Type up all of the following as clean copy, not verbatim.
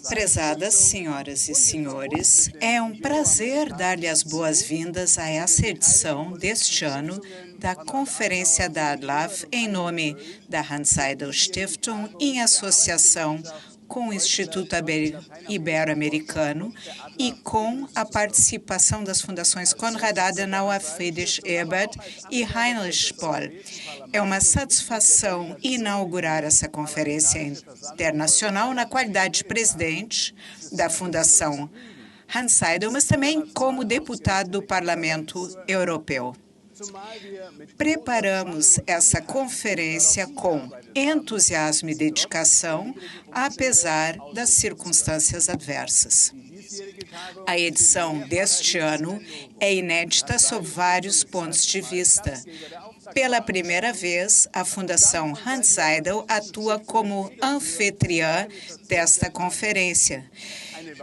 Prezadas senhoras e senhores, é um prazer dar-lhe as boas-vindas a essa edição deste ano da Conferência da ADLAF em nome da Hans Seidel Stiftung, em associação com o Instituto Ibero-Americano e com a participação das fundações Konrad Adenauer, Friedrich Ebert e Heinrich Böll. É uma satisfação inaugurar essa conferência internacional na qualidade de presidente da Fundação Hans Seidel, mas também como deputado do Parlamento Europeu. Preparamos essa conferência com entusiasmo e dedicação, apesar das circunstâncias adversas. A edição deste ano é inédita sob vários pontos de vista. Pela primeira vez, a Fundação Hans Seidel atua como anfitriã desta conferência.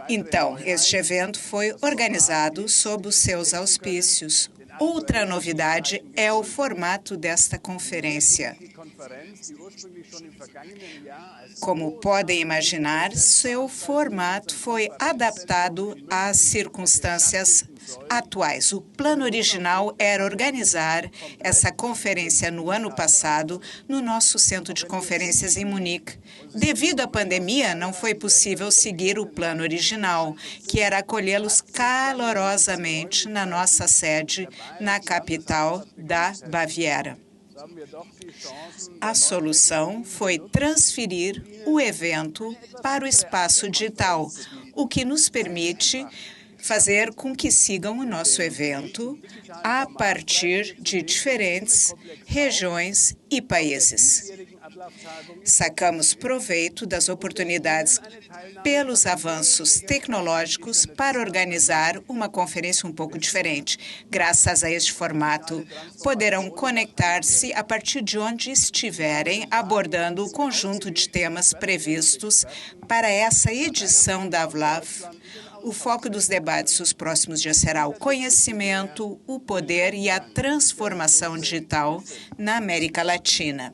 Então, este evento foi organizado sob os seus auspícios. Outra novidade é o formato desta conferência. Como podem imaginar, seu formato foi adaptado às circunstâncias atuais. O plano original era organizar essa conferência no ano passado no nosso centro de conferências em Munique. Devido à pandemia, não foi possível seguir o plano original, que era acolhê-los calorosamente na nossa sede, na capital da Baviera. A solução foi transferir o evento para o espaço digital, o que nos permite fazer com que sigam o nosso evento a partir de diferentes regiões e países. Sacamos proveito das oportunidades pelos avanços tecnológicos para organizar uma conferência um pouco diferente. Graças a este formato, poderão conectar-se a partir de onde estiverem, abordando o conjunto de temas previstos para essa edição da ADLAF. O foco dos debates dos próximos dias será o conhecimento, o poder e a transformação digital na América Latina.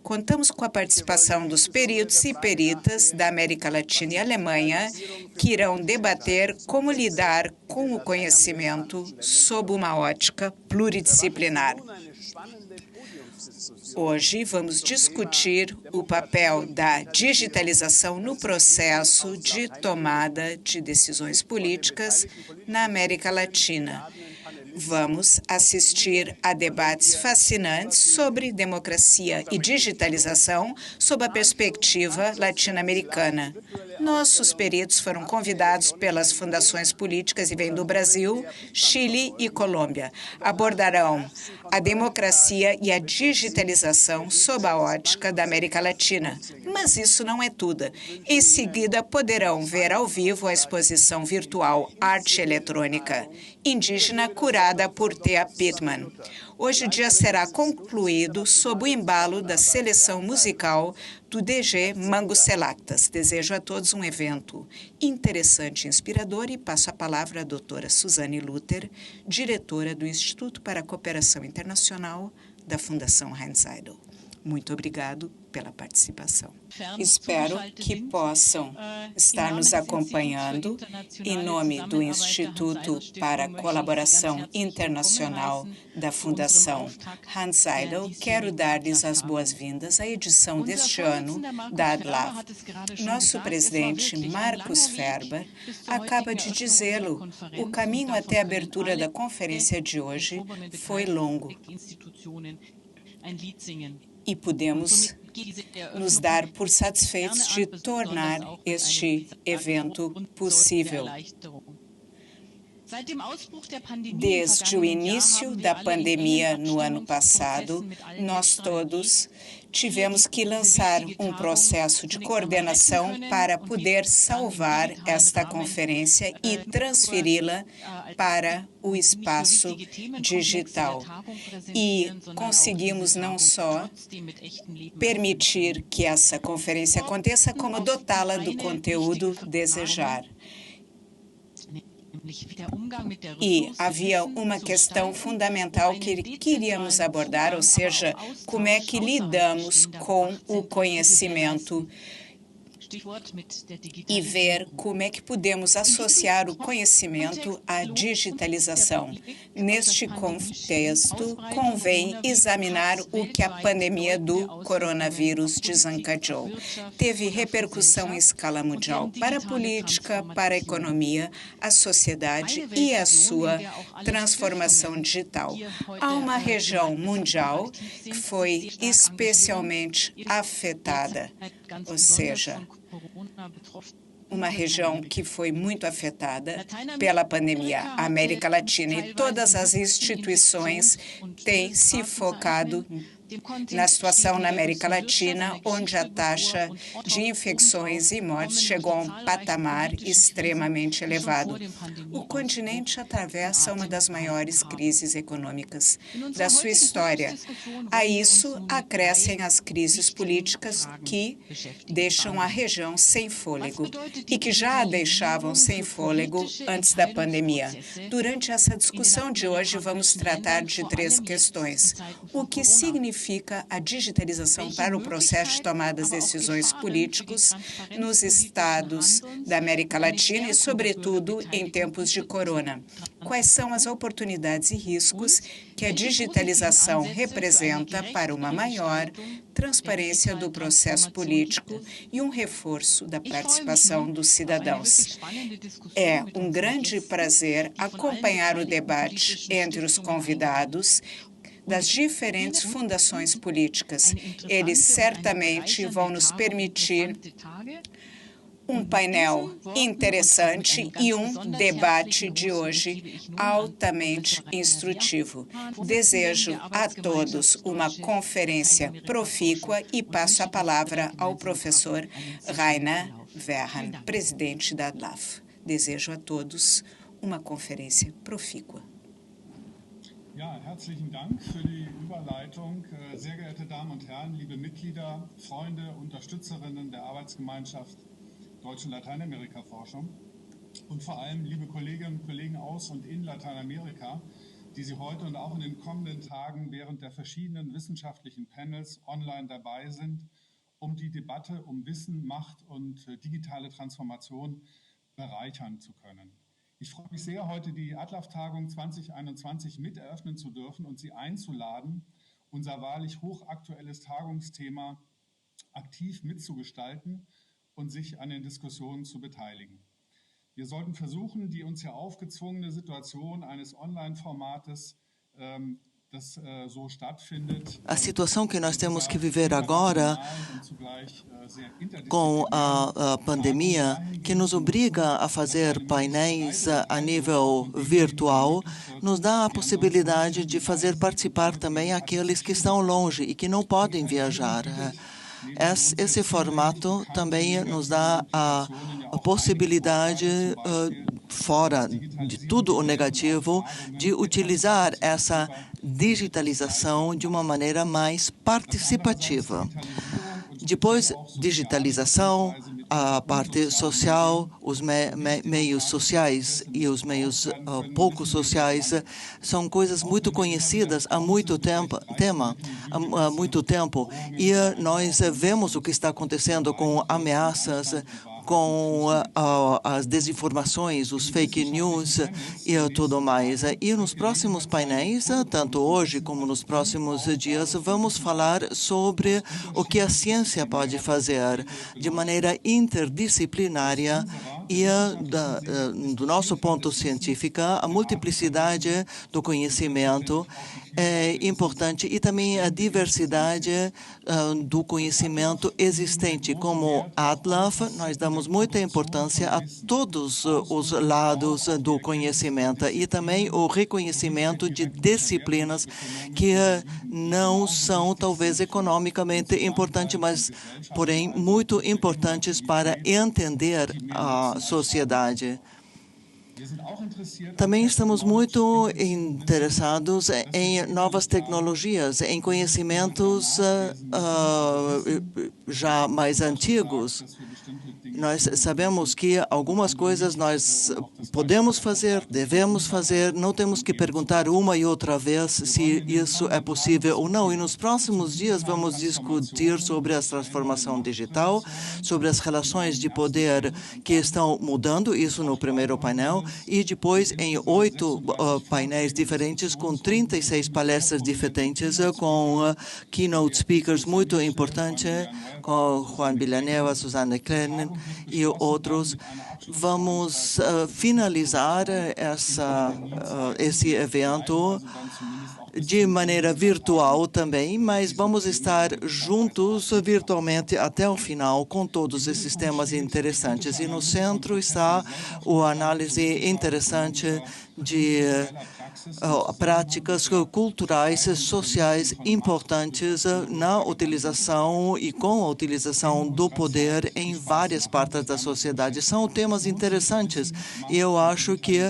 Contamos com a participação dos peritos e peritas da América Latina e Alemanha, que irão debater como lidar com o conhecimento sob uma ótica pluridisciplinar. Hoje vamos discutir o papel da digitalização no processo de tomada de decisões políticas na América Latina. Vamos assistir a debates fascinantes sobre democracia e digitalização sob a perspectiva latino-americana. Nossos peritos foram convidados pelas fundações políticas e vêm do Brasil, Chile e Colômbia. Abordarão a democracia e a digitalização sob a ótica da América Latina. Mas isso não é tudo. Em seguida, poderão ver ao vivo a exposição virtual Arte Eletrônica Indígena, curada por Thea Pittman. Hoje o dia será concluído sob o embalo da seleção musical do DG Mango Selectas. Desejo a todos um evento interessante e inspirador e passo a palavra à doutora Suzane Luther, diretora do Instituto para a Cooperação Internacional da Fundação Hans Seidel. Muito obrigado pela participação. Espero que possam estar nos acompanhando em nome do Instituto para a Colaboração Internacional da Fundação Hans Seidel. Quero dar-lhes as boas-vindas à edição deste ano da ADLAF. Nosso presidente, Markus Ferber, acaba de dizê-lo. O caminho até a abertura da conferência de hoje foi longo. E podemos nos dar por satisfeitos de tornar este evento possível. Desde o início da pandemia no ano passado, nós todos tivemos que lançar um processo de coordenação para poder salvar esta conferência e transferi-la para o espaço digital. E conseguimos não só permitir que essa conferência aconteça, como dotá-la do conteúdo desejar. E havia uma questão fundamental que queríamos abordar, ou seja, como é que lidamos com o conhecimento e ver como é que podemos associar o conhecimento à digitalização. Neste contexto, convém examinar o que a pandemia do coronavírus desencadeou. Teve repercussão em escala mundial para a política, para a economia, a sociedade e a sua transformação digital. Há uma região mundial que foi especialmente afetada, ou seja, uma região que foi muito afetada pela pandemia, a América Latina, e todas as instituições têm se focado na situação na América Latina, onde a taxa de infecções e mortes chegou a um patamar extremamente elevado. O continente atravessa uma das maiores crises econômicas da sua história. A isso acrescem as crises políticas que deixam a região sem fôlego e que já a deixavam sem fôlego antes da pandemia. Durante essa discussão de hoje, vamos tratar de 3 questões. O que significa a digitalização para o processo de tomada de decisões políticos nos estados da América Latina e, sobretudo, em tempos de corona? Quais são as oportunidades e riscos que a digitalização representa para uma maior transparência do processo político e um reforço da participação dos cidadãos? É um grande prazer acompanhar o debate entre os convidados das diferentes fundações políticas. Eles certamente vão nos permitir um painel interessante e um debate de hoje altamente instrutivo. Desejo a todos uma conferência profícua e passo a palavra ao professor Rainer Werhan, presidente da ADLAF. Desejo a todos uma conferência profícua. Ja, herzlichen Dank für die Überleitung. Sehr geehrte Damen und Herren, liebe Mitglieder, Freunde, Unterstützerinnen der Arbeitsgemeinschaft Deutsche Lateinamerika-Forschung und vor allem liebe Kolleginnen und Kollegen aus und in Lateinamerika, die Sie heute und auch in den kommenden Tagen während der verschiedenen wissenschaftlichen Panels online dabei sind, um die Debatte um Wissen, Macht und digitale Transformation bereichern zu können. Ich freue mich sehr, heute die ADLAF-Tagung 2021 miteröffnen zu dürfen und Sie einzuladen, unser wahrlich hochaktuelles Tagungsthema aktiv mitzugestalten und sich an den Diskussionen zu beteiligen. Wir sollten versuchen, die uns ja aufgezwungene Situation eines Online-Formates, das so stattfindet, a situação que nós temos que viver agora com a pandemia, que nos obriga a fazer painéis a nível virtual, nos dá a possibilidade de fazer participar também aqueles que estão longe e que não podem viajar. Esse formato também nos dá a possibilidade, fora de tudo o negativo, de utilizar essa digitalização de uma maneira mais participativa. Depois, digitalização, a parte social, os meios sociais e os meios pouco sociais são coisas muito conhecidas há muito tempo, e nós vemos o que está acontecendo com ameaças, com as desinformações, os fake news e tudo mais. E nos próximos painéis, tanto hoje como nos próximos dias, vamos falar sobre o que a ciência pode fazer de maneira interdisciplinária e, do nosso ponto científico, a multiplicidade do conhecimento é importante e também a diversidade do conhecimento existente. Como ADLAF, nós damos muita importância a todos os lados do conhecimento e também o reconhecimento de disciplinas que não são, talvez, economicamente importantes, mas, porém, muito importantes para entender a sociedade. Também estamos muito interessados em novas tecnologias, em conhecimentos já mais antigos. Nós sabemos que algumas coisas nós podemos fazer, devemos fazer, não temos que perguntar uma e outra vez se isso é possível ou não. E nos próximos dias vamos discutir sobre a transformação digital, sobre as relações de poder que estão mudando, isso no primeiro painel, e depois em 8 painéis diferentes com 36 palestras diferentes, com keynote speakers muito importantes, com Juan Villanueva, Susana Klein e outros. Vamos finalizar esse evento de maneira virtual também, mas vamos estar juntos virtualmente até o final com todos esses temas interessantes. E no centro está a análise interessante de práticas culturais e sociais importantes na utilização e com a utilização do poder em várias partes da sociedade. São temas interessantes e eu acho que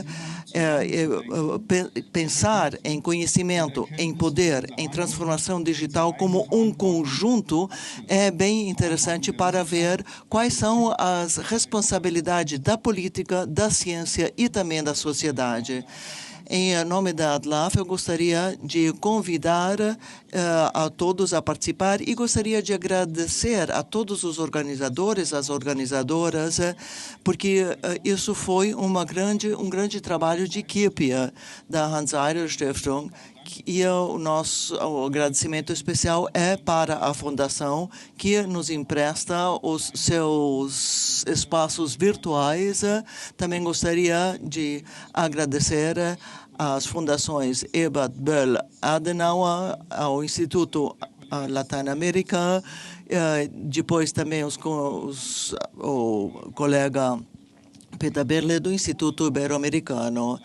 pensar em conhecimento, em poder, em transformação digital como um conjunto é bem interessante para ver quais são as responsabilidades da política, da ciência e também da sociedade. Em nome da ADLAF, eu gostaria de convidar a todos a participar e gostaria de agradecer a todos os organizadores, as organizadoras, porque isso foi um grande trabalho de equipe da Hans-Eyrer Stiftung. E o nosso agradecimento especial é para a Fundação, que nos empresta os seus espaços virtuais. Também gostaria de agradecer às fundações Ebert Böll Adenauer, ao Instituto Latino-América, depois também o colega Peter Berle, do Instituto Ibero-Americano.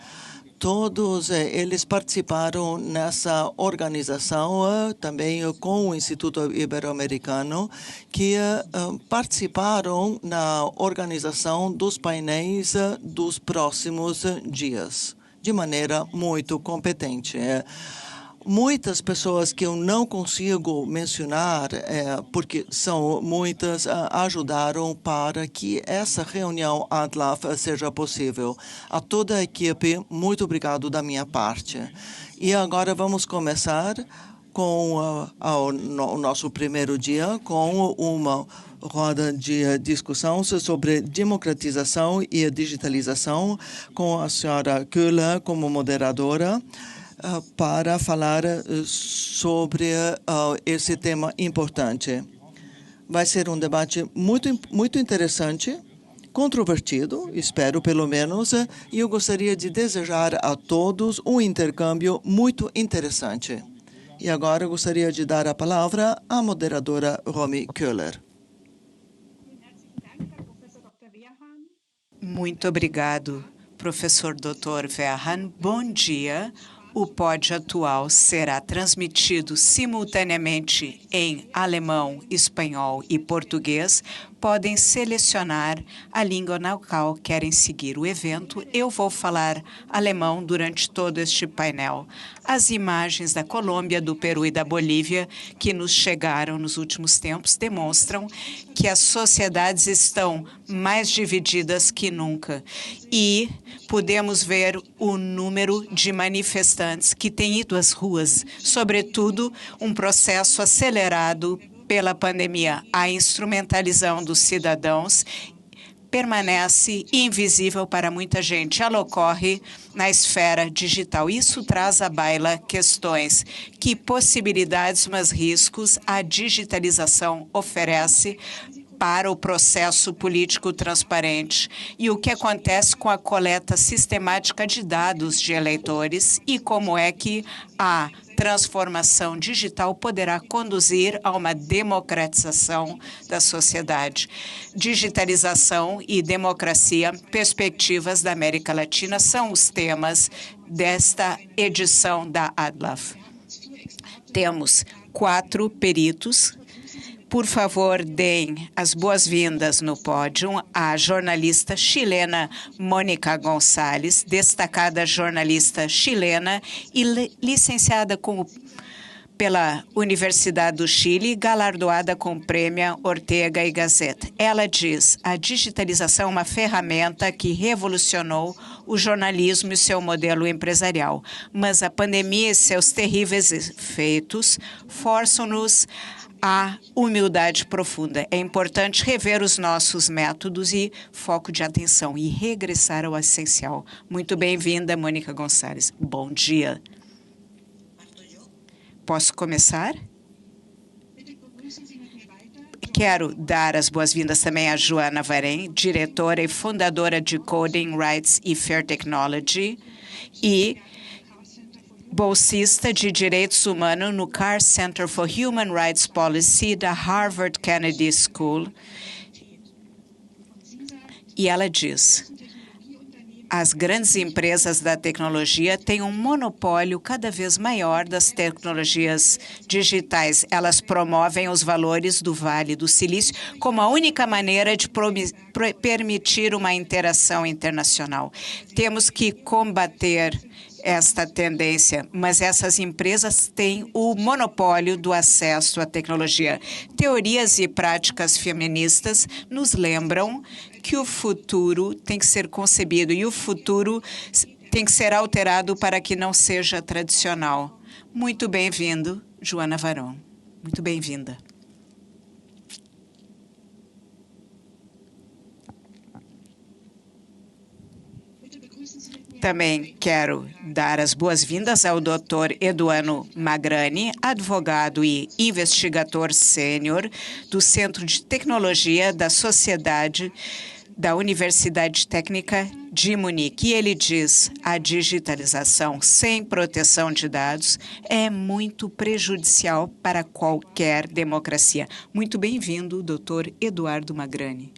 Todos eles participaram nessa organização, também com o Instituto Ibero-Americano, que participaram na organização dos painéis dos próximos dias, de maneira muito competente. Muitas pessoas que eu não consigo mencionar, porque são muitas, ajudaram para que essa reunião ADLAF seja possível. A toda a equipe, muito obrigado da minha parte. E agora vamos começar com o nosso primeiro dia, com uma roda de discussão sobre democratização e digitalização, com a senhora Köhler como moderadora, para falar sobre esse tema importante. Vai ser um debate muito interessante, controvertido, espero pelo menos, e eu gostaria de desejar a todos um intercâmbio muito interessante. E agora eu gostaria de dar a palavra à moderadora Romy Köhler. Muito obrigado, professor Dr. Verhan. Bom dia. O pod atual será transmitido simultaneamente em alemão, espanhol e português. Podem selecionar a língua na qual querem seguir o evento. Eu vou falar alemão durante todo este painel. As imagens da Colômbia, do Peru e da Bolívia que nos chegaram nos últimos tempos demonstram que as sociedades estão mais divididas que nunca. E podemos ver o número de manifestantes que têm ido às ruas, sobretudo um processo acelerado pela pandemia. A instrumentalização dos cidadãos permanece invisível para muita gente. Ela ocorre na esfera digital. Isso traz à baila questões: que possibilidades, mas riscos a digitalização oferece para o processo político transparente, e o que acontece com a coleta sistemática de dados de eleitores e como é que a transformação digital poderá conduzir a uma democratização da sociedade. Digitalização e democracia, perspectivas da América Latina, são os temas desta edição da ADLAF. Temos 4 peritos. Por favor, deem as boas-vindas no pódio à jornalista chilena Mônica Gonçalves, destacada jornalista chilena e licenciada como pela Universidade do Chile, galardoada com o Prêmio Ortega y Gasset. Ela diz: a digitalização é uma ferramenta que revolucionou o jornalismo e seu modelo empresarial, mas a pandemia e seus terríveis efeitos forçam-nos à humildade profunda. É importante rever os nossos métodos e foco de atenção e regressar ao essencial. Muito bem-vinda, Mônica Gonçalves. Bom dia. Posso começar? Quero dar as boas-vindas também a Joana Varém, diretora e fundadora de Coding Rights e Fair Technology e bolsista de Direitos Humanos no Carr Center for Human Rights Policy da Harvard Kennedy School. E ela diz: as grandes empresas da tecnologia têm um monopólio cada vez maior das tecnologias digitais. Elas promovem os valores do Vale do Silício como a única maneira de permitir uma interação internacional. Temos que combater esta tendência, mas essas empresas têm o monopólio do acesso à tecnologia. Teorias e práticas feministas nos lembram que o futuro tem que ser concebido e o futuro tem que ser alterado para que não seja tradicional. Muito bem-vindo, Joana Varão. Muito bem-vinda. Também quero dar as boas-vindas ao Dr. Eduardo Magrani, advogado e investigador sênior do Centro de Tecnologia da Sociedade da Universidade Técnica de Munique. E ele diz: a digitalização sem proteção de dados é muito prejudicial para qualquer democracia. Muito bem-vindo, Dr. Eduardo Magrani.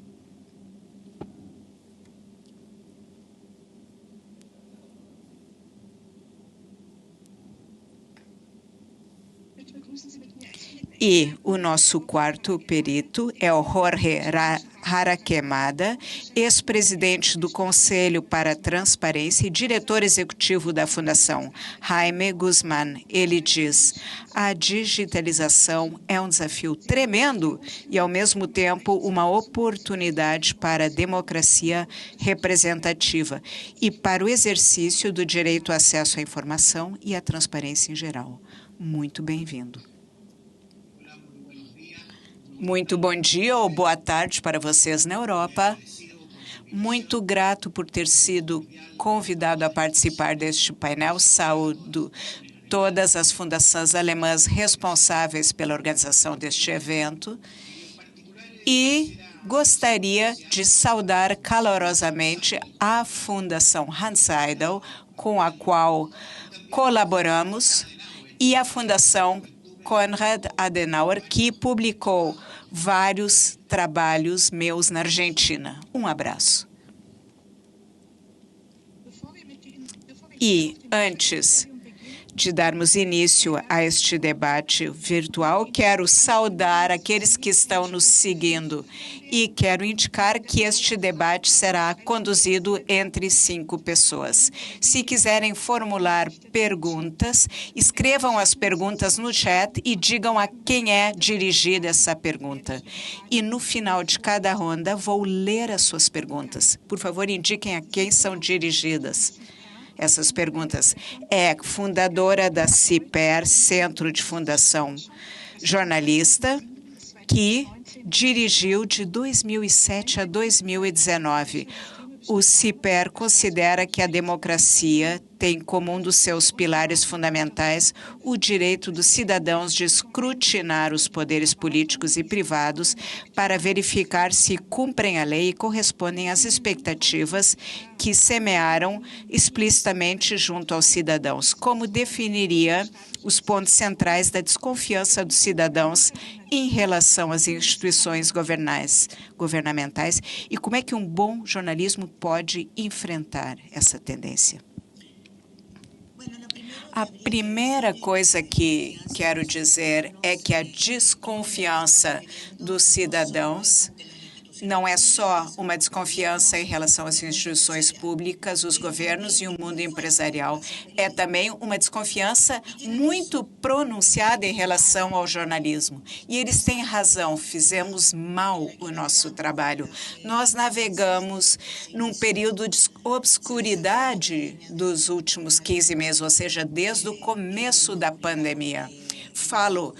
E o nosso quarto perito é o Jorge Haraquemada, ex-presidente do Conselho para a Transparência e diretor executivo da Fundação Jaime Guzmán. Ele diz: a digitalização é um desafio tremendo e, ao mesmo tempo, uma oportunidade para a democracia representativa e para o exercício do direito ao acesso à informação e à transparência em geral. Muito bem-vindo. Muito bom dia ou boa tarde para vocês na Europa. Muito grato por ter sido convidado a participar deste painel. Saúdo todas as fundações alemãs responsáveis pela organização deste evento e gostaria de saudar calorosamente a Fundação Hanns Eidel, com a qual colaboramos, e a Fundação Konrad Adenauer, que publicou vários trabalhos meus na Argentina. Um abraço. E antes de darmos início a este debate virtual, quero saudar aqueles que estão nos seguindo e quero indicar que este debate será conduzido entre 5 pessoas. Se quiserem formular perguntas, escrevam as perguntas no chat e digam a quem é dirigida essa pergunta. E no final de cada ronda, vou ler as suas perguntas. Por favor, indiquem a quem são dirigidas essas perguntas. É fundadora da CIPER, Centro de Fundação Jornalista, que dirigiu de 2007 a 2019. O CIPER considera que a democracia tem como um dos seus pilares fundamentais o direito dos cidadãos de escrutinar os poderes políticos e privados para verificar se cumprem a lei e correspondem às expectativas que semearam explicitamente junto aos cidadãos. Como definiria os pontos centrais da desconfiança dos cidadãos em relação às instituições governamentais e como é que um bom jornalismo pode enfrentar essa tendência? A primeira coisa que quero dizer é que a desconfiança dos cidadãos não é só uma desconfiança em relação às instituições públicas, os governos e o mundo empresarial. É também uma desconfiança muito pronunciada em relação ao jornalismo. E eles têm razão, fizemos mal o nosso trabalho. Nós navegamos num período de obscuridade dos últimos 15 meses, ou seja, desde o começo da pandemia. Falo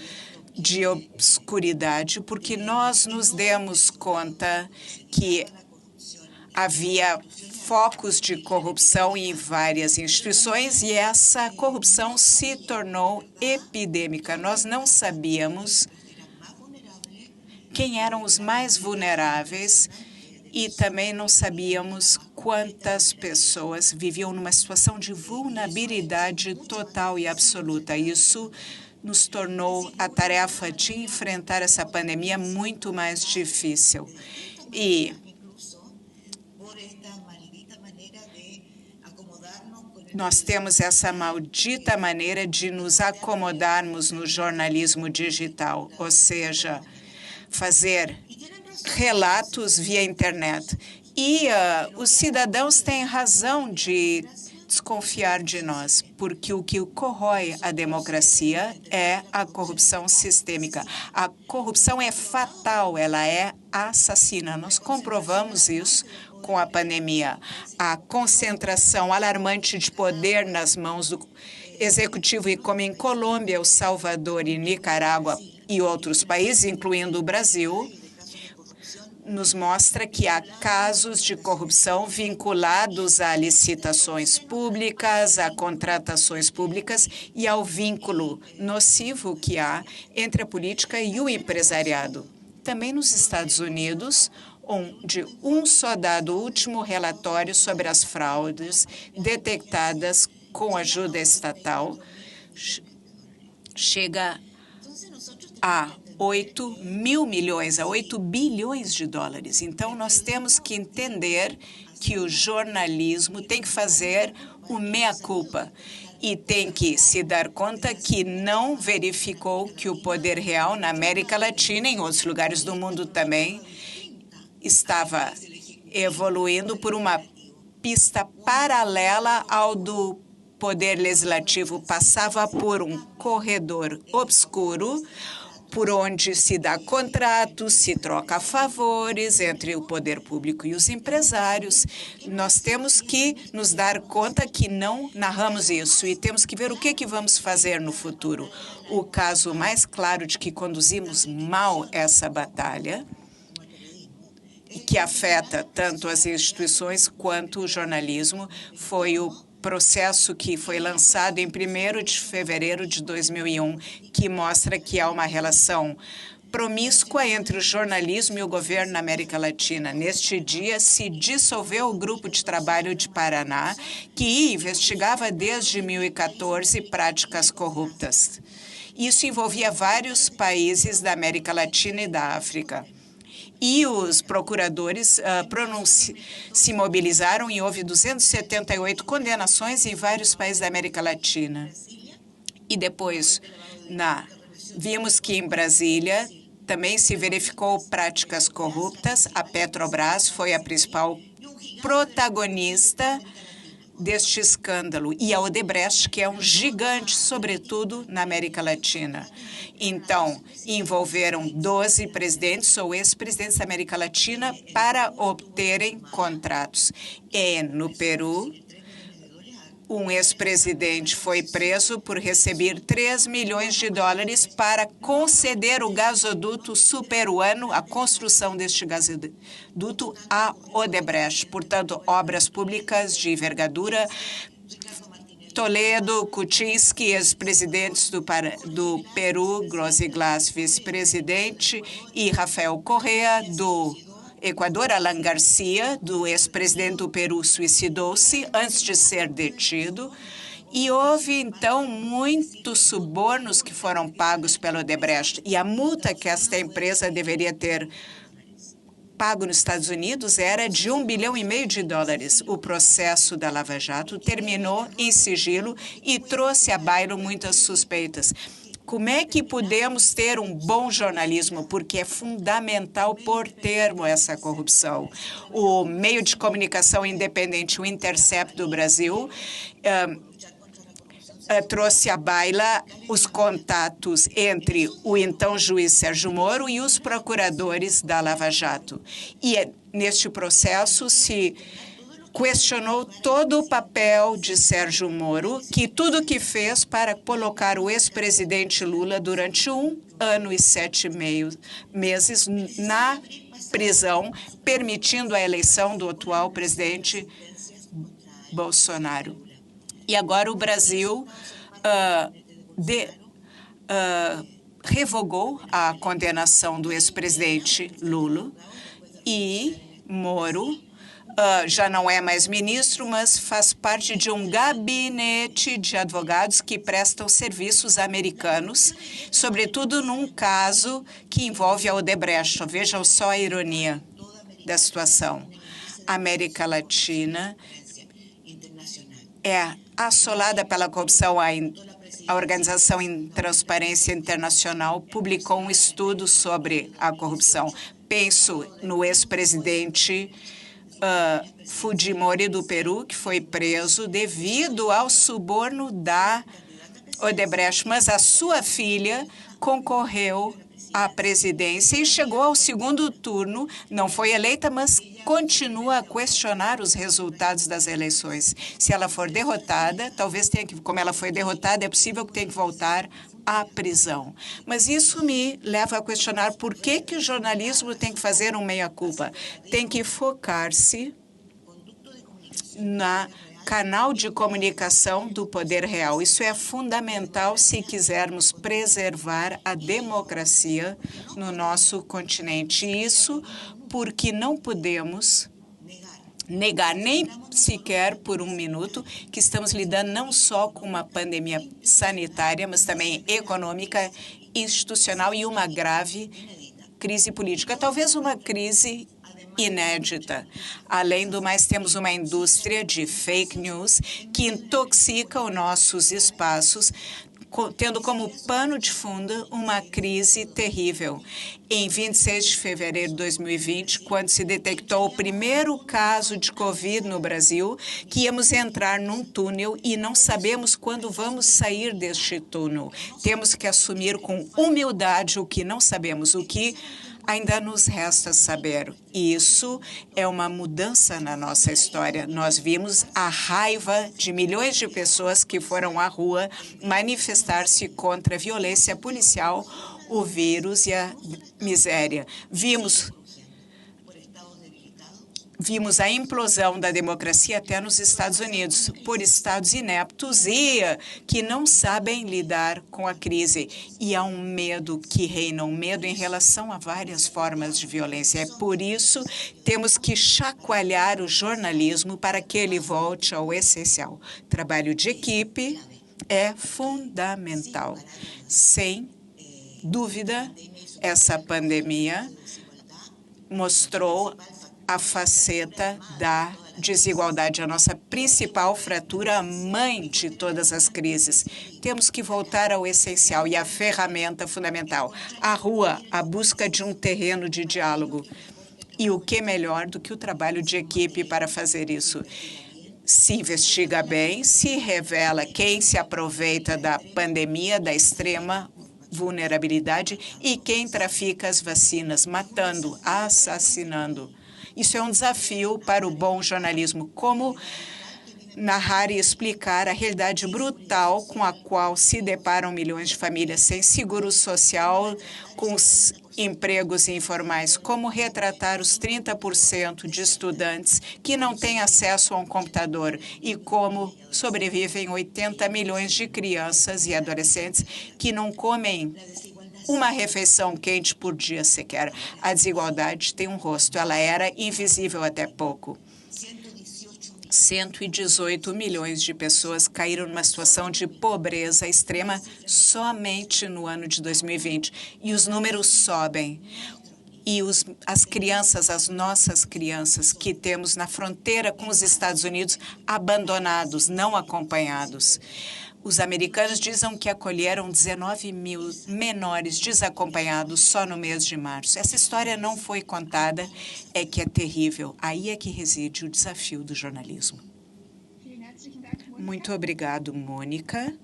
de obscuridade, porque nós nos demos conta que havia focos de corrupção em várias instituições e essa corrupção se tornou epidêmica. Nós não sabíamos quem eram os mais vulneráveis e também não sabíamos quantas pessoas viviam numa situação de vulnerabilidade total e absoluta. Isso nos tornou a tarefa de enfrentar essa pandemia muito mais difícil. E nós temos essa maldita maneira de nos acomodarmos no jornalismo digital, ou seja, fazer relatos via internet. E os cidadãos têm razão de desconfiar de nós, porque o que corrói a democracia é a corrupção sistêmica. A corrupção é fatal, ela é assassina. Nós comprovamos isso com a pandemia. A concentração alarmante de poder nas mãos do executivo, e como em Colômbia, El Salvador e Nicarágua e outros países, incluindo o Brasil, nos mostra que há casos de corrupção vinculados a licitações públicas, a contratações públicas e ao vínculo nocivo que há entre a política e o empresariado. Também nos Estados Unidos, onde um só dado o último relatório sobre as fraudes detectadas com ajuda estatal chega a 8 mil milhões, a 8 bilhões de dólares. Então, nós temos que entender que o jornalismo tem que fazer o meia-culpa e tem que se dar conta que não verificou que o poder real na América Latina e em outros lugares do mundo também estava evoluindo por uma pista paralela ao do poder legislativo, passava por um corredor obscuro por onde se dá contratos, se troca favores entre o poder público e os empresários. Nós temos que nos dar conta que não narramos isso e temos que ver o que vamos fazer no futuro. O caso mais claro de que conduzimos mal essa batalha, que afeta tanto as instituições quanto o jornalismo, foi o processo que foi lançado em 1º de fevereiro de 2001, que mostra que há uma relação promíscua entre o jornalismo e o governo na América Latina. Neste dia, se dissolveu o Grupo de Trabalho de Paraná, que investigava desde 2014 práticas corruptas. Isso envolvia vários países da América Latina e da África. E os procuradores se mobilizaram e houve 278 condenações em vários países da América Latina. E depois, vimos que em Brasília também se verificou práticas corruptas. A Petrobras foi a principal protagonista deste escândalo, e a Odebrecht, que é um gigante, sobretudo na América Latina. Então, envolveram 12 presidentes ou ex-presidentes da América Latina para obterem contratos. E no Peru, um ex-presidente foi preso por receber 3 milhões de dólares para conceder o gasoduto subperuano, a construção deste gasoduto, à Odebrecht. Portanto, obras públicas de envergadura. Toledo, Kuczynski, ex-presidentes do Peru, Grossi Glass, vice-presidente, e Rafael Correa, do Equador, Alan Garcia, do ex-presidente do Peru, suicidou-se antes de ser detido. E houve, então, muitos subornos que foram pagos pela Odebrecht. E a multa que esta empresa deveria ter pago nos Estados Unidos era de 1,5 bilhão de dólares. O processo da Lava Jato terminou em sigilo e trouxe à baila muitas suspeitas. Como é que podemos ter um bom jornalismo? Porque é fundamental pôr termo a essa corrupção. O meio de comunicação independente, o Intercept do Brasil, trouxe à baila os contatos entre o então juiz Sérgio Moro e os procuradores da Lava Jato. E neste processo se questionou todo o papel de Sérgio Moro, que tudo que fez para colocar o ex-presidente Lula durante 1 ano e 7 meses na prisão, permitindo a eleição do atual presidente Bolsonaro. E agora o Brasil revogou a condenação do ex-presidente Lula e Moro já não é mais ministro, mas faz parte de um gabinete de advogados que prestam serviços americanos, sobretudo num caso que envolve a Odebrecht. Vejam só a ironia da situação. A América Latina é assolada pela corrupção. A Organização em Transparência Internacional publicou um estudo sobre a corrupção. Penso no ex-presidente Fujimori do Peru, que foi preso devido ao suborno da Odebrecht, mas a sua filha concorreu à presidência e chegou ao segundo turno, não foi eleita, mas continua a questionar os resultados das eleições. Se ela for derrotada, talvez tenha que, como ela foi derrotada, é possível que tenha que voltar à prisão. Mas isso me leva a questionar por que o jornalismo tem que fazer um meia-culpa. Tem que focar-se na canal de comunicação do poder real. Isso é fundamental se quisermos preservar a democracia no nosso continente. Isso porque não podemos negar nem sequer por um minuto que estamos lidando não só com uma pandemia sanitária, mas também econômica, institucional e uma grave crise política, talvez uma crise inédita. Além do mais, temos uma indústria de fake news que intoxica os nossos espaços, tendo como pano de fundo uma crise terrível. Em 26 de fevereiro de 2020, quando se detectou o primeiro caso de Covid no Brasil, que íamos entrar num túnel e não sabemos quando vamos sair deste túnel. Temos que assumir com humildade o que não sabemos, o que ainda nos resta saber. E isso é uma mudança na nossa história. Nós vimos a raiva de milhões de pessoas que foram à rua manifestar-se contra a violência policial, o vírus e a miséria. Vimos a implosão da democracia até nos Estados Unidos, por estados ineptos e que não sabem lidar com a crise. E há um medo que reina, um medo em relação a várias formas de violência. É por isso que temos que chacoalhar o jornalismo para que ele volte ao essencial. Trabalho de equipe é fundamental. Sem dúvida, essa pandemia mostrou a faceta da desigualdade, a nossa principal fratura, a mãe de todas as crises. Temos que voltar ao essencial e à ferramenta fundamental, a rua, a busca de um terreno de diálogo. E o que melhor do que o trabalho de equipe para fazer isso? Se investiga bem, se revela quem se aproveita da pandemia, da extrema vulnerabilidade e quem trafica as vacinas, matando, assassinando. Isso é um desafio para o bom jornalismo, como narrar e explicar a realidade brutal com a qual se deparam milhões de famílias sem seguro social, com os empregos informais, como retratar os 30% de estudantes que não têm acesso a um computador e como sobrevivem 80 milhões de crianças e adolescentes que não comem uma refeição quente por dia sequer. A desigualdade tem um rosto. Ela era invisível até pouco. 118 milhões de pessoas caíram numa situação de pobreza extrema somente no ano de 2020. E os números sobem. E as crianças, as nossas crianças que temos na fronteira com os Estados Unidos, abandonados, não acompanhados. Os americanos dizem que acolheram 19 mil menores desacompanhados só no mês de março. Essa história não foi contada, é que é terrível. Aí é que reside o desafio do jornalismo. Muito obrigado, Mônica.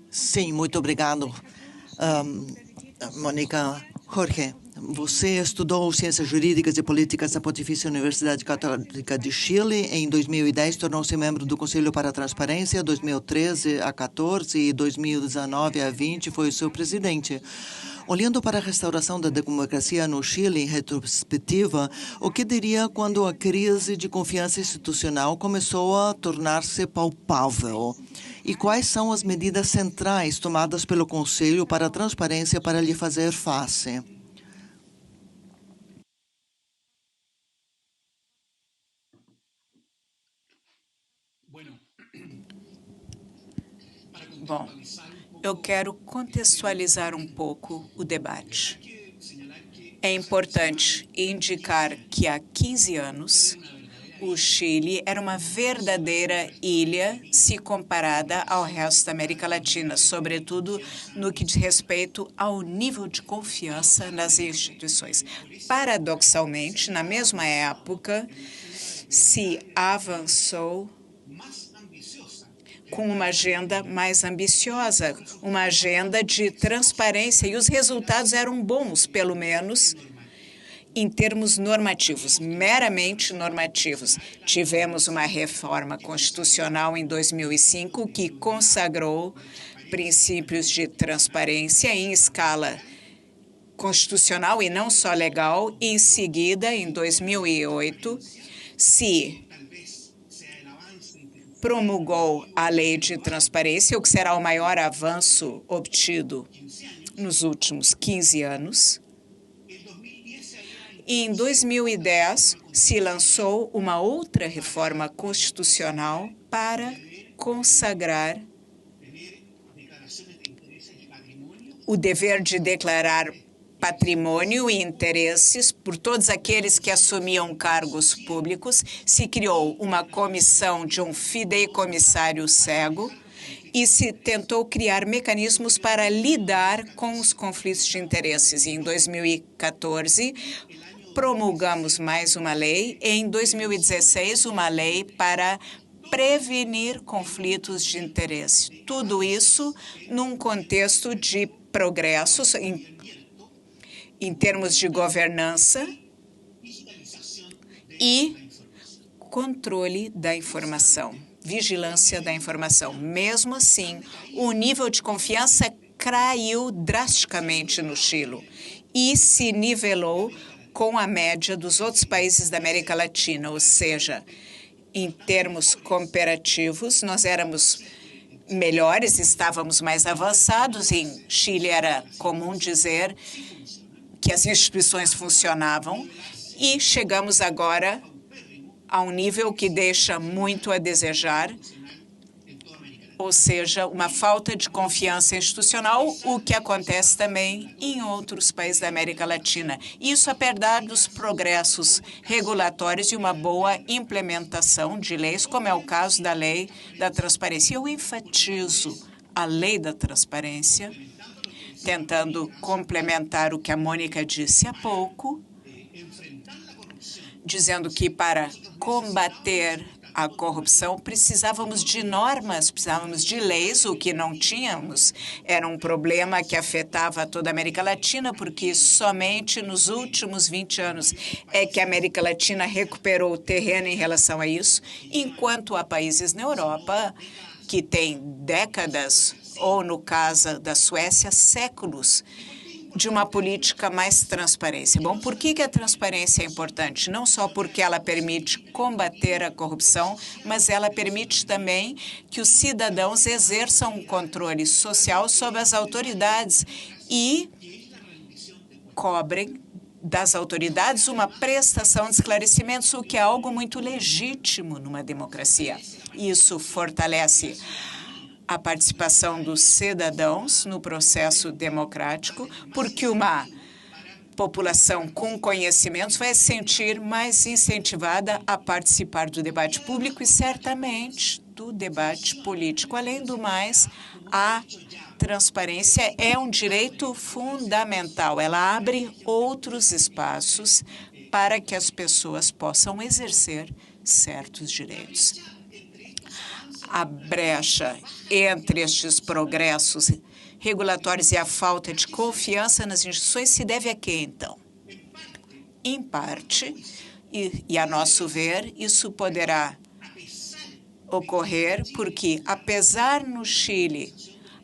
Sim, muito obrigado, Mônica. Jorge, você estudou Ciências Jurídicas e Políticas da Pontifícia Universidade Católica de Chile. Em 2010, tornou-se membro do Conselho para a Transparência. 2013 a 14 e 2019 a 20 foi o seu presidente. Olhando para a restauração da democracia no Chile em retrospectiva, o que diria quando a crise de confiança institucional começou a tornar-se palpável? E quais são as medidas centrais tomadas pelo Conselho para a Transparência para lhe fazer face? Bom, eu quero contextualizar um pouco o debate. É importante indicar que há 15 anos, o Chile era uma verdadeira ilha se comparada ao resto da América Latina, sobretudo no que diz respeito ao nível de confiança nas instituições. Paradoxalmente, na mesma época, se avançou com uma agenda mais ambiciosa, uma agenda de transparência, e os resultados eram bons, pelo menos em termos normativos, meramente normativos. Tivemos uma reforma constitucional em 2005 que consagrou princípios de transparência em escala constitucional e não só legal. Em seguida, em 2008, se promulgou a Lei de Transparência, o que será o maior avanço obtido nos últimos 15 anos. E em 2010, se lançou uma outra reforma constitucional para consagrar o dever de declarar patrimônio e interesses por todos aqueles que assumiam cargos públicos. Se criou uma comissão de um fideicomissário cego e se tentou criar mecanismos para lidar com os conflitos de interesses. E em 2014, promulgamos mais uma lei, e em 2016, uma lei para prevenir conflitos de interesse. Tudo isso num contexto de progressos em termos de governança e controle da informação, vigilância da informação. Mesmo assim, o nível de confiança caiu drasticamente no Chile e se nivelou com a média dos outros países da América Latina, ou seja, em termos comparativos, nós éramos melhores, estávamos mais avançados. Em Chile era comum dizer que as instituições funcionavam e chegamos agora a um nível que deixa muito a desejar, ou seja, uma falta de confiança institucional, o que acontece também em outros países da América Latina. Isso apesar dos progressos regulatórios e uma boa implementação de leis, como é o caso da Lei da Transparência. Eu enfatizo a Lei da Transparência, tentando complementar o que a Mônica disse há pouco, dizendo que para combater a corrupção precisávamos de normas, precisávamos de leis, o que não tínhamos. Era um problema que afetava toda a América Latina, porque somente nos últimos 20 anos é que a América Latina recuperou o terreno em relação a isso, enquanto há países na Europa que têm décadas, ou no caso da Suécia, séculos, de uma política mais transparência. Bom, por que a transparência é importante? Não só porque ela permite combater a corrupção, mas ela permite também que os cidadãos exerçam um controle social sobre as autoridades e cobrem das autoridades uma prestação de esclarecimentos, o que é algo muito legítimo numa democracia. Isso fortalece a participação dos cidadãos no processo democrático, porque uma população com conhecimentos vai se sentir mais incentivada a participar do debate público e, certamente, do debate político. Além do mais, a transparência é um direito fundamental. Ela abre outros espaços para que as pessoas possam exercer certos direitos. A brecha entre estes progressos regulatórios e a falta de confiança nas instituições se deve a quê, então? Em parte, e a nosso ver, isso poderá ocorrer porque, apesar no Chile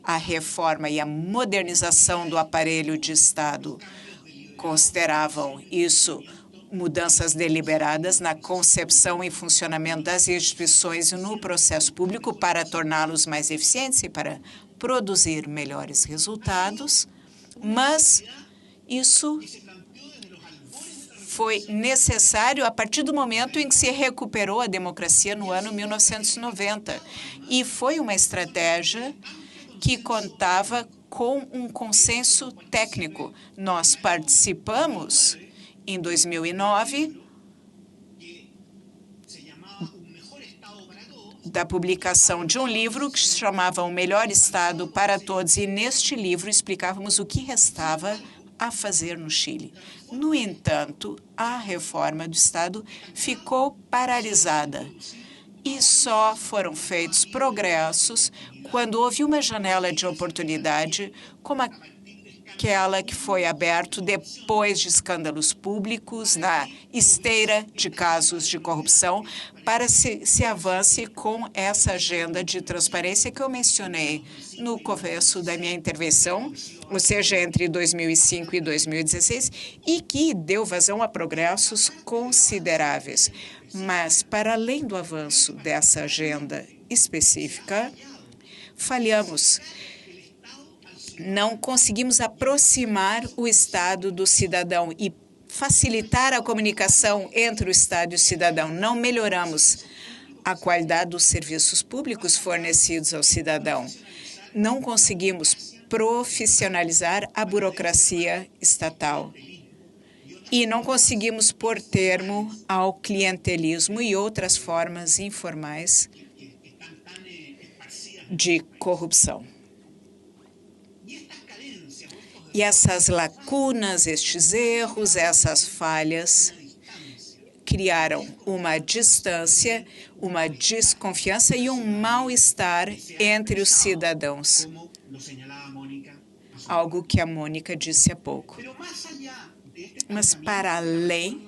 a reforma e a modernização do aparelho de Estado consideravam isso mudanças deliberadas na concepção e funcionamento das instituições e no processo público para torná-los mais eficientes e para produzir melhores resultados, mas isso foi necessário a partir do momento em que se recuperou a democracia no ano 1990. E foi uma estratégia que contava com um consenso técnico. Nós participamos, em 2009, da publicação de um livro que se chamava O Melhor Estado para Todos, e neste livro explicávamos o que restava a fazer no Chile. No entanto, a reforma do Estado ficou paralisada e só foram feitos progressos quando houve uma janela de oportunidade como aquela que foi aberta depois de escândalos públicos na esteira de casos de corrupção para se avance com essa agenda de transparência que eu mencionei no começo da minha intervenção, ou seja, entre 2005 e 2016, e que deu vazão a progressos consideráveis. Mas, para além do avanço dessa agenda específica, falhamos. Não conseguimos aproximar o Estado do cidadão e facilitar a comunicação entre o Estado e o cidadão. Não melhoramos a qualidade dos serviços públicos fornecidos ao cidadão. Não conseguimos profissionalizar a burocracia estatal. E não conseguimos pôr termo ao clientelismo e outras formas informais de corrupção. E essas lacunas, estes erros, essas falhas criaram uma distância, uma desconfiança e um mal-estar entre os cidadãos. Algo que a Mônica disse há pouco. Mas, para além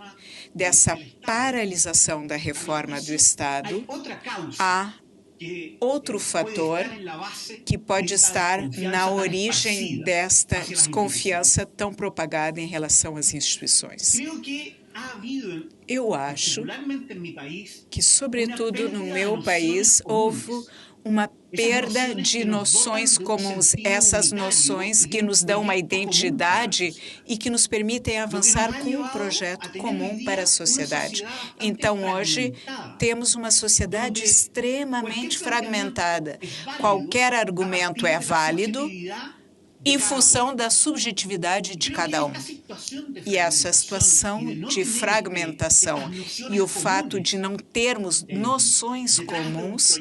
dessa paralisação da reforma do Estado, há outro fator que pode estar na origem desta desconfiança tão propagada em relação às instituições. Eu acho que, sobretudo no meu país, houve uma perda de noções comuns, essas noções que nos dão uma identidade e que nos permitem avançar com um projeto comum para a sociedade. Então, hoje, temos uma sociedade extremamente fragmentada. Qualquer argumento é válido em função da subjetividade de cada um. E essa situação de fragmentação e o fato de não termos noções comuns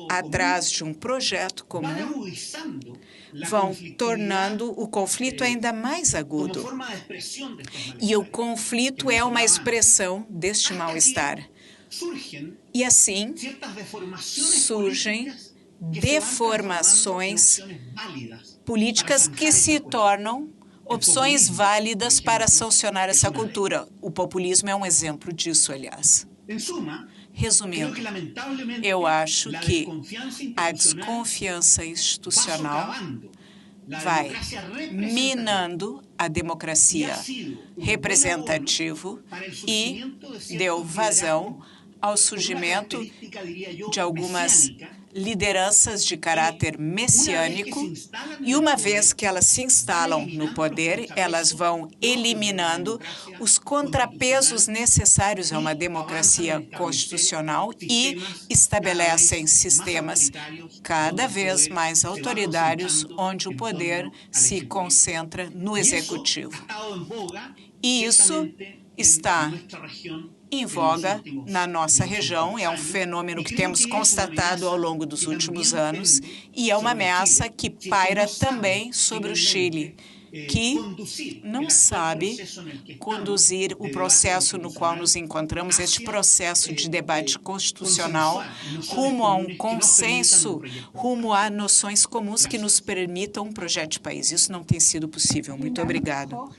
atrás de um projeto comum vão tornando o conflito ainda mais agudo. E o conflito é uma expressão deste mal-estar. E assim surgem deformações políticas que se tornam opções válidas para sancionar essa cultura. O populismo é um exemplo disso, aliás. Resumindo, eu acho que a desconfiança institucional vai minando a democracia representativa e deu vazão ao surgimento de algumas lideranças de caráter messiânico, e uma vez que elas se instalam no poder, elas vão eliminando os contrapesos necessários a uma democracia constitucional e estabelecem sistemas cada vez mais autoritários, onde o poder se concentra no executivo. E isso está em voga na nossa região, é um fenômeno que temos constatado ao longo dos últimos anos e é uma ameaça que paira também sobre o Chile, que não sabe conduzir o processo no qual nos encontramos, este processo de debate constitucional, rumo a um consenso, rumo a noções comuns que nos permitam um projeto de país. Isso não tem sido possível. Muito obrigado.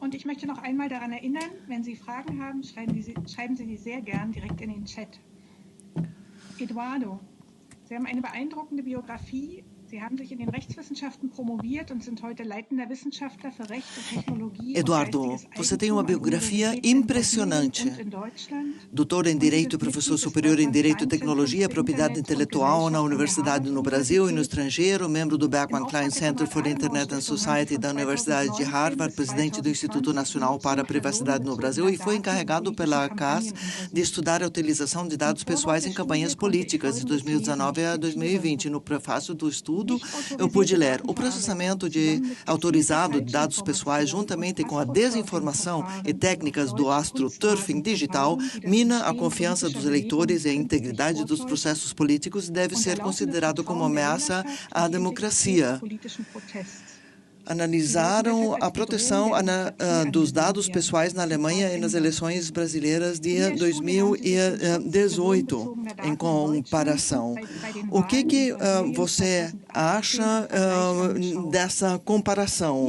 Und ich möchte noch einmal daran erinnern, wenn Sie Fragen haben, schreiben Sie die sehr gern direkt in den Chat. Eduardo, Sie haben eine beeindruckende Biografie. Sie haben sich in den Rechtswissenschaften promoviert und sind heute leitender Wissenschaftler für Recht und Technologie. Eduardo, você tem uma biografia impressionante. Doutor em Direito e professor superior em Direito e Tecnologia, Propriedade Intelectual na Universidade no Brasil e no estrangeiro, membro do Beckman Klein Center for Internet and Society da Universidade de Harvard, presidente do Instituto Nacional para a Privacidade no Brasil e foi encarregado pela CAS de estudar a utilização de dados pessoais em campanhas políticas de 2019 a 2020. No prefácio do estudo, eu pude ler: o processamento autorizado de dados pessoais, juntamente com a desinformação e técnicas do astroturfing digital, mina a confiança dos eleitores e a integridade dos processos políticos e deve ser considerado como ameaça à democracia. Analisaram a proteção dos dados pessoais na Alemanha e nas eleições brasileiras de 2018, em comparação. O que você acha dessa comparação?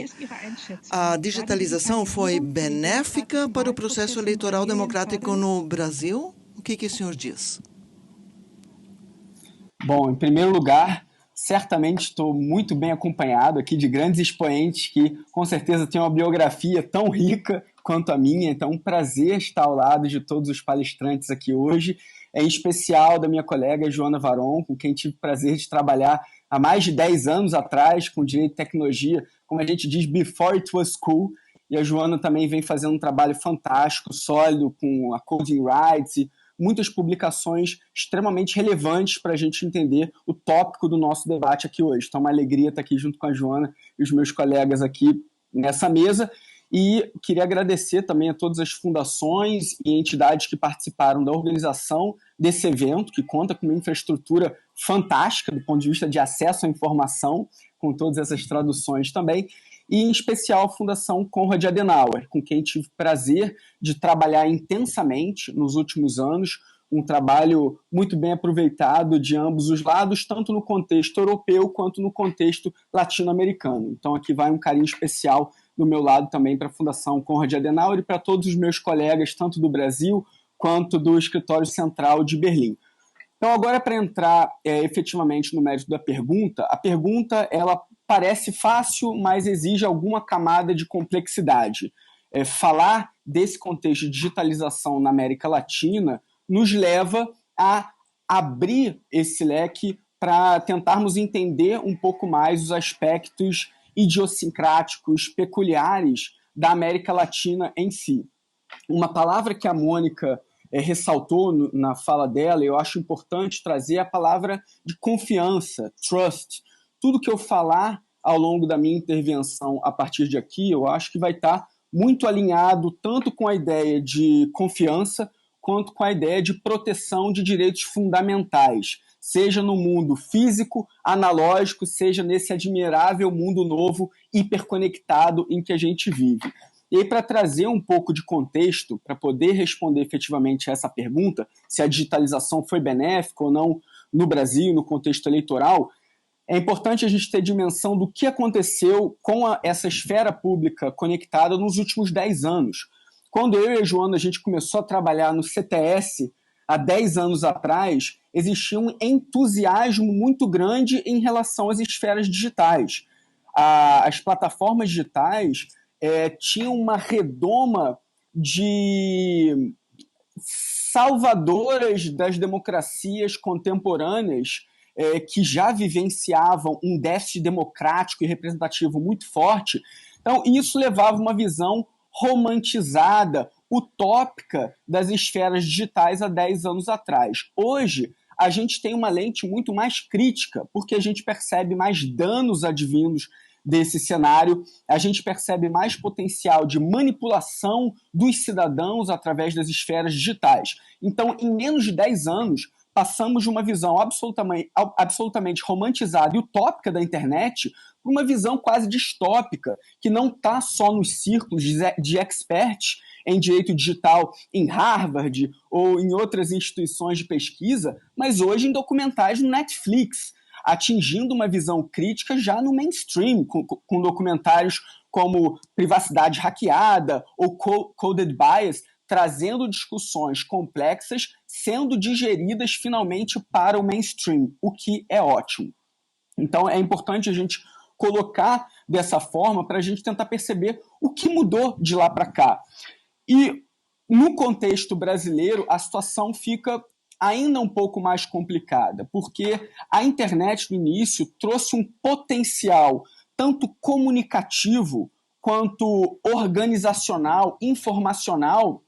A digitalização foi benéfica para o processo eleitoral democrático no Brasil? O que o senhor diz? Bom, em primeiro lugar, certamente estou muito bem acompanhado aqui de grandes expoentes que, com certeza, têm uma biografia tão rica quanto a minha. Então, um prazer estar ao lado de todos os palestrantes aqui hoje, em especial da minha colega Joana Varon, com quem tive o prazer de trabalhar há mais de 10 anos atrás com Direito e Tecnologia, como a gente diz, before it was cool. E a Joana também vem fazendo um trabalho fantástico, sólido, com a Coding Rights e muitas publicações extremamente relevantes para a gente entender o tópico do nosso debate aqui hoje. Então, é uma alegria estar aqui junto com a Joana e os meus colegas aqui nessa mesa. E queria agradecer também a todas as fundações e entidades que participaram da organização desse evento, que conta com uma infraestrutura fantástica do ponto de vista de acesso à informação, com todas essas traduções também, e em especial a Fundação Konrad Adenauer, com quem tive o prazer de trabalhar intensamente nos últimos anos, um trabalho muito bem aproveitado de ambos os lados, tanto no contexto europeu quanto no contexto latino-americano. Então aqui vai um carinho especial do meu lado também para a Fundação Konrad Adenauer e para todos os meus colegas, tanto do Brasil quanto do Escritório Central de Berlim. Então agora, para entrar efetivamente no mérito da pergunta, a pergunta ela parece fácil, mas exige alguma camada de complexidade. Falar desse contexto de digitalização na América Latina nos leva a abrir esse leque para tentarmos entender um pouco mais os aspectos idiosincráticos, peculiares da América Latina em si. Uma palavra que a Mônica ressaltou na fala dela, eu acho importante trazer a palavra de confiança, trust. Tudo que eu falar ao longo da minha intervenção a partir de aqui, eu acho que vai estar muito alinhado tanto com a ideia de confiança quanto com a ideia de proteção de direitos fundamentais, seja no mundo físico, analógico, seja nesse admirável mundo novo, hiperconectado em que a gente vive. E aí, para trazer um pouco de contexto, para poder responder efetivamente a essa pergunta, se a digitalização foi benéfica ou não no Brasil, no contexto eleitoral, é importante a gente ter dimensão do que aconteceu com essa esfera pública conectada nos últimos 10 anos. Quando eu e a Joana a gente começou a trabalhar no CTS, há 10 anos atrás, existia um entusiasmo muito grande em relação às esferas digitais. As plataformas digitais tinham uma redoma de salvadoras das democracias contemporâneas que já vivenciavam um déficit democrático e representativo muito forte. Então, isso levava uma visão romantizada, utópica das esferas digitais há 10 anos atrás. Hoje, a gente tem uma lente muito mais crítica, porque a gente percebe mais danos advindos desse cenário, a gente percebe mais potencial de manipulação dos cidadãos através das esferas digitais. Então, em menos de 10 anos, passamos de uma visão absolutamente romantizada e utópica da internet para uma visão quase distópica, que não está só nos círculos de experts em direito digital em Harvard ou em outras instituições de pesquisa, mas hoje em documentários no Netflix, atingindo uma visão crítica já no mainstream, com documentários como Privacidade Hackeada ou Coded Bias, trazendo discussões complexas, sendo digeridas finalmente para o mainstream, o que é ótimo. Então é importante a gente colocar dessa forma para a gente tentar perceber o que mudou de lá para cá. E no contexto brasileiro, a situação fica ainda um pouco mais complicada, porque a internet no início trouxe um potencial tanto comunicativo quanto organizacional, informacional,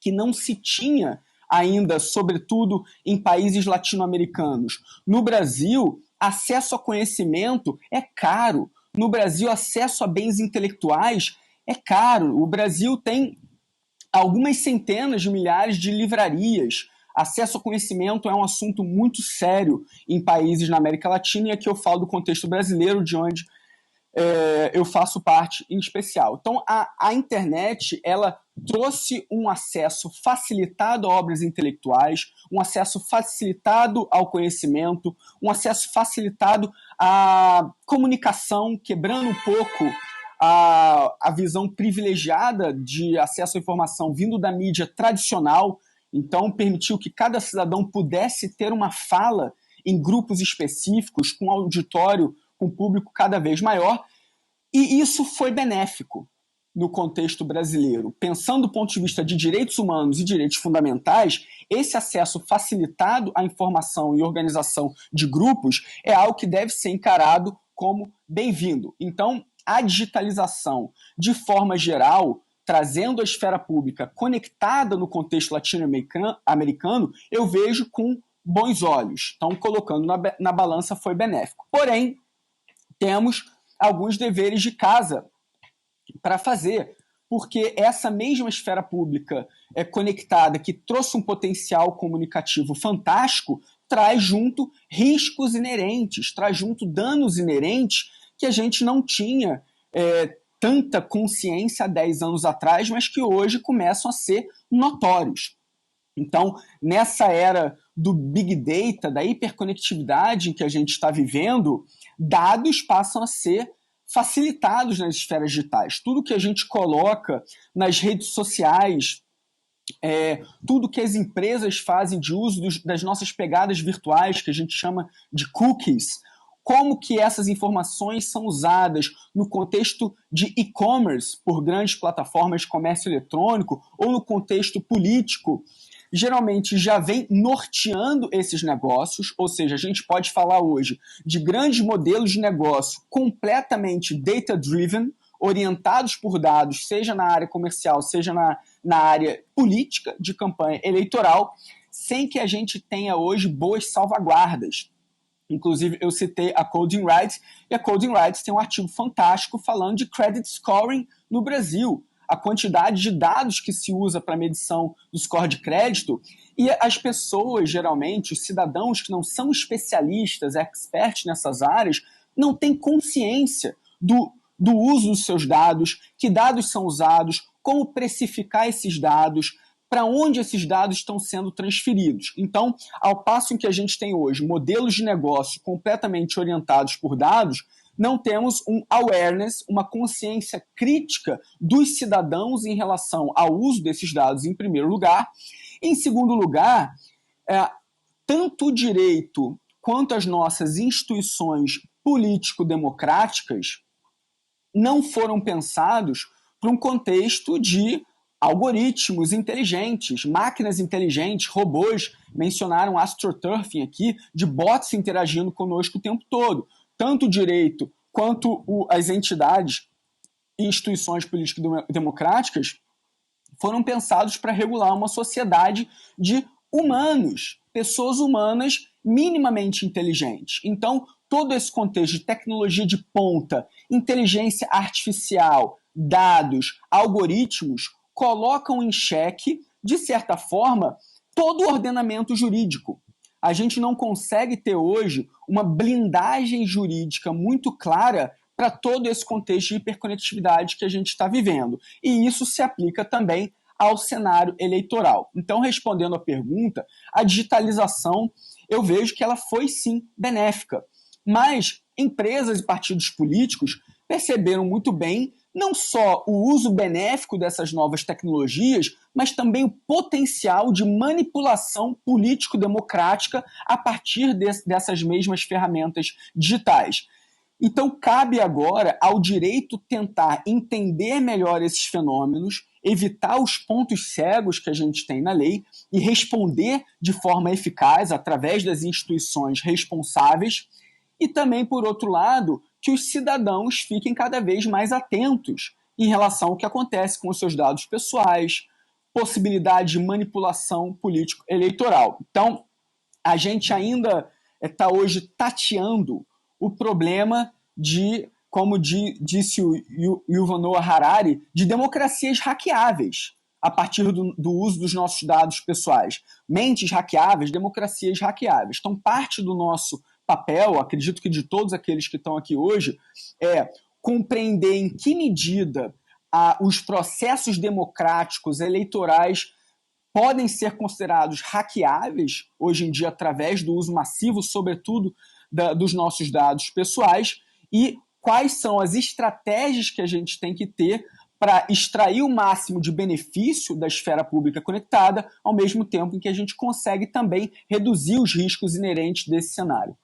que não se tinha ainda, sobretudo em países latino-americanos. No Brasil, acesso a conhecimento é caro. No Brasil, acesso a bens intelectuais é caro. O Brasil tem algumas centenas de milhares de livrarias. Acesso a conhecimento é um assunto muito sério em países na América Latina, e aqui eu falo do contexto brasileiro, de onde eu faço parte em especial. Então, a internet, ela trouxe um acesso facilitado a obras intelectuais, um acesso facilitado ao conhecimento, um acesso facilitado à comunicação, quebrando um pouco a visão privilegiada de acesso à informação vindo da mídia tradicional. Então, permitiu que cada cidadão pudesse ter uma fala em grupos específicos, com auditório, com público cada vez maior, e isso foi benéfico no contexto brasileiro. Pensando do ponto de vista de direitos humanos e direitos fundamentais, esse acesso facilitado à informação e organização de grupos é algo que deve ser encarado como bem-vindo. Então, a digitalização, de forma geral, trazendo a esfera pública conectada no contexto latino-americano, eu vejo com bons olhos. Então, colocando na balança, foi benéfico. Porém, temos alguns deveres de casa para fazer, porque essa mesma esfera pública conectada, que trouxe um potencial comunicativo fantástico, traz junto riscos inerentes, traz junto danos inerentes que a gente não tinha tanta consciência há 10 anos atrás, mas que hoje começam a ser notórios. Então, nessa era do Big Data, da hiperconectividade em que a gente está vivendo, dados passam a ser facilitados nas esferas digitais. Tudo que a gente coloca nas redes sociais, tudo que as empresas fazem de uso das nossas pegadas virtuais, que a gente chama de cookies, como que essas informações são usadas no contexto de e-commerce por grandes plataformas de comércio eletrônico ou no contexto político, geralmente já vem norteando esses negócios, ou seja, a gente pode falar hoje de grandes modelos de negócio completamente data-driven, orientados por dados, seja na área comercial, seja na área política de campanha eleitoral, sem que a gente tenha hoje boas salvaguardas. Inclusive, eu citei a Coding Rights, e a Coding Rights tem um artigo fantástico falando de credit scoring no Brasil, a quantidade de dados que se usa para medição do score de crédito, e as pessoas, geralmente, os cidadãos que não são especialistas, experts nessas áreas, não têm consciência do uso dos seus dados, que dados são usados, como precificar esses dados, para onde esses dados estão sendo transferidos. Então, ao passo em que a gente tem hoje modelos de negócio completamente orientados por dados, não temos um awareness, uma consciência crítica dos cidadãos em relação ao uso desses dados, em primeiro lugar. Em segundo lugar, tanto o direito quanto as nossas instituições político-democráticas não foram pensados para um contexto de algoritmos inteligentes, máquinas inteligentes, robôs mencionaram astroturfing aqui, de bots interagindo conosco o tempo todo. Tanto o direito quanto as entidades e instituições político-democráticas foram pensados para regular uma sociedade de humanos, pessoas humanas minimamente inteligentes. Então, todo esse contexto de tecnologia de ponta, inteligência artificial, dados, algoritmos, colocam em xeque, de certa forma, todo o ordenamento jurídico. A gente não consegue ter hoje uma blindagem jurídica muito clara para todo esse contexto de hiperconectividade que a gente está vivendo. E isso se aplica também ao cenário eleitoral. Então, respondendo à pergunta, a digitalização, eu vejo que ela foi sim benéfica. Mas empresas e partidos políticos perceberam muito bem não só o uso benéfico dessas novas tecnologias, mas também o potencial de manipulação político-democrática a partir dessas mesmas ferramentas digitais. Então, cabe agora ao direito tentar entender melhor esses fenômenos, evitar os pontos cegos que a gente tem na lei e responder de forma eficaz através das instituições responsáveis e também, por outro lado, que os cidadãos fiquem cada vez mais atentos em relação ao que acontece com os seus dados pessoais, possibilidade de manipulação político-eleitoral. Então, a gente ainda está hoje tateando o problema de, como disse o Yuval Noah Harari, de democracias hackeáveis a partir do uso dos nossos dados pessoais. Mentes hackeáveis, democracias hackeáveis. Então, parte do nosso papel, acredito que de todos aqueles que estão aqui hoje, é compreender em que medida os processos democráticos eleitorais podem ser considerados hackeáveis, hoje em dia, através do uso massivo, sobretudo, dos nossos dados pessoais, e quais são as estratégias que a gente tem que ter para extrair o máximo de benefício da esfera pública conectada, ao mesmo tempo em que a gente consegue também reduzir os riscos inerentes desse cenário.